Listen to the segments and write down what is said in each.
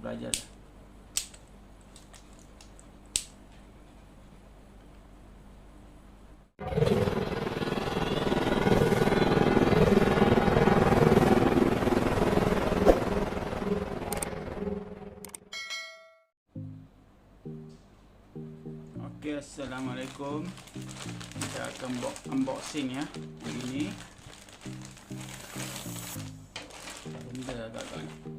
belajar lah. Okay, assalamualaikum. Kita akan buat unboxing ya hari ini. Benda agak-agak ni.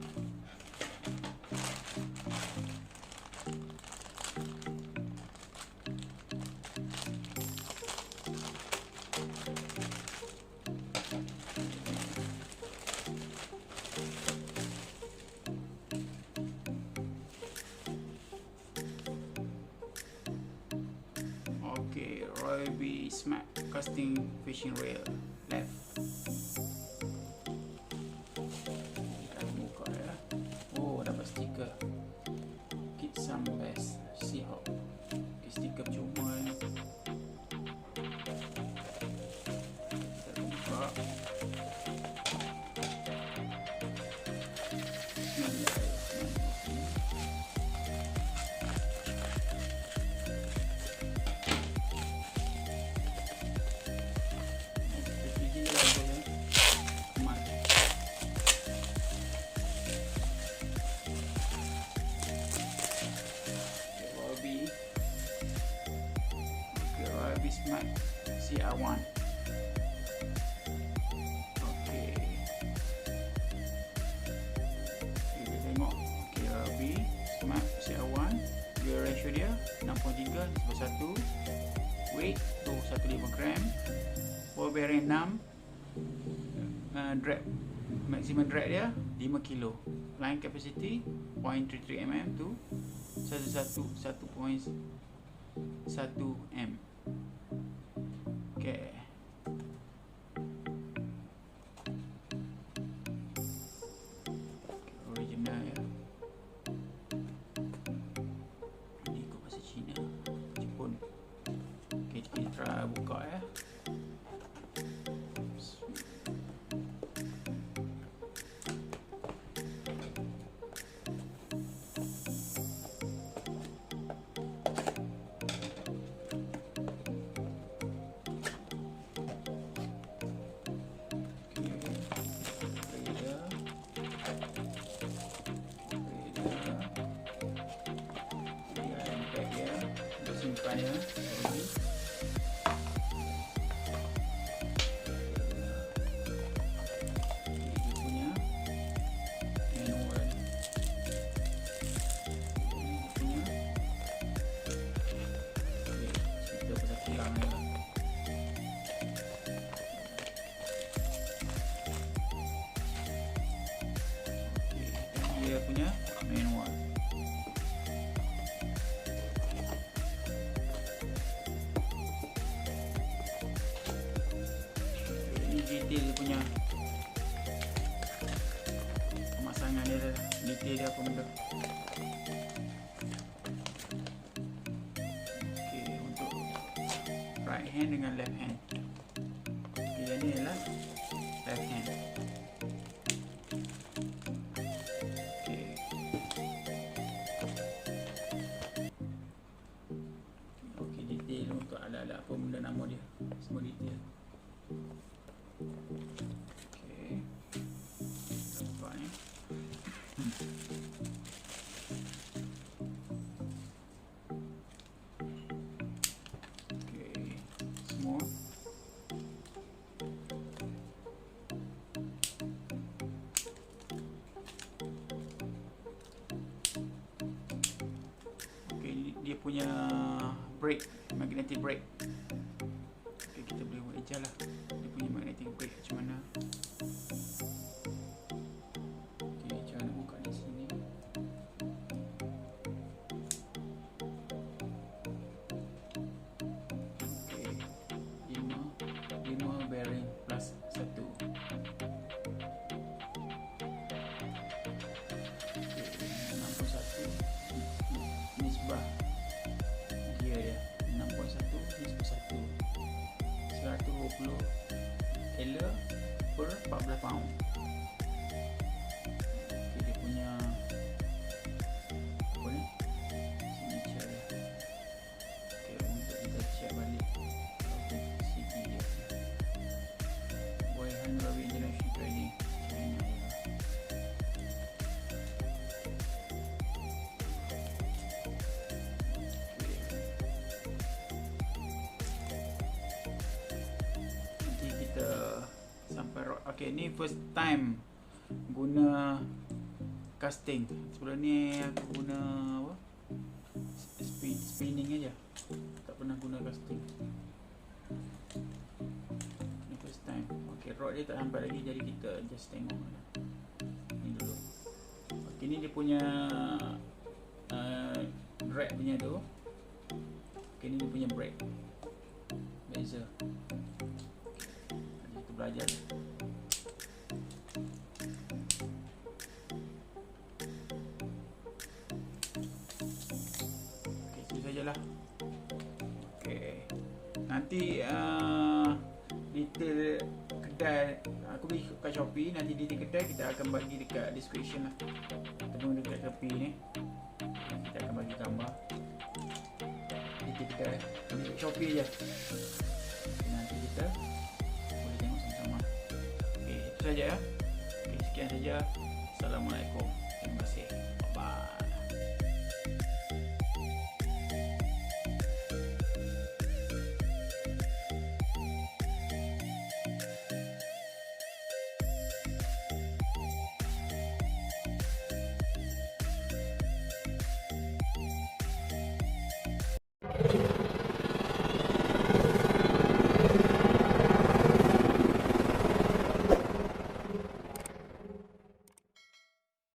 RYOBI SMAP casting fishing reel left. Kita buka ya. Oh, dapat stiker. Kit some best Seahawk. Stiker cuma ni. Kita buka. RYOBI SMAP CR1. Okey. Kita tengok RYOBI SMAP CR1. Gear ratio dia 6.3/1. Weight 215 gram. Ball bearing 6. Drag maximum drag dia 5 kilo. Line capacity 0.33 mm to 1.1 m. Okay. Original ya. Ini ikut bahasa Cina, Jepun. Okay, kita try buka ya. Simpannya ini punya manual, ini punya kita pasal tiang ni lah. Dia punya manual. Detail dia punya pemasangan dia, detail dia apa benda. Okay, untuk right hand dengan left hand. Okay, yang ni adalah left hand. Okay. Okay, detail untuk alat-alat apa benda nama dia, semua detail. Okay, nampak ni. Okay, semua. Okay, dia punya brake, magnetic brake. Okay, kita boleh buat eja lah. Dia punya magnetic brake macam mana. Okay, cara nak buka di sini. Okay, 5 bearing plus 1. Okay, 61 nisbah gear dia 6.1 nisbah 1, 120 Taylor per 14 pound. Okay, dia punya Okay, ni first time guna casting. Sebelum ni aku guna apa? Spinning aja. Tak pernah guna casting. Ni first time. Okay, rod dia tak sampai lagi, jadi kita just tengok ni dulu. Okay, ni dia punya drag punya tu. Okay, ni dia punya brake. Beza. Kita belajar. Okay, itu sajalah. Okay. Nanti detail kedai aku beli kat Shopee, nanti detail kedai kita akan bagi dekat description lah. Ataupun dekat Shopee ni. Kita akan bagi gambar. Detail kedai. Dekat Shopee je. Nanti kita boleh tengok sama-sama. Okay, itu saja ya. Okay, sekian saja. Assalamualaikum.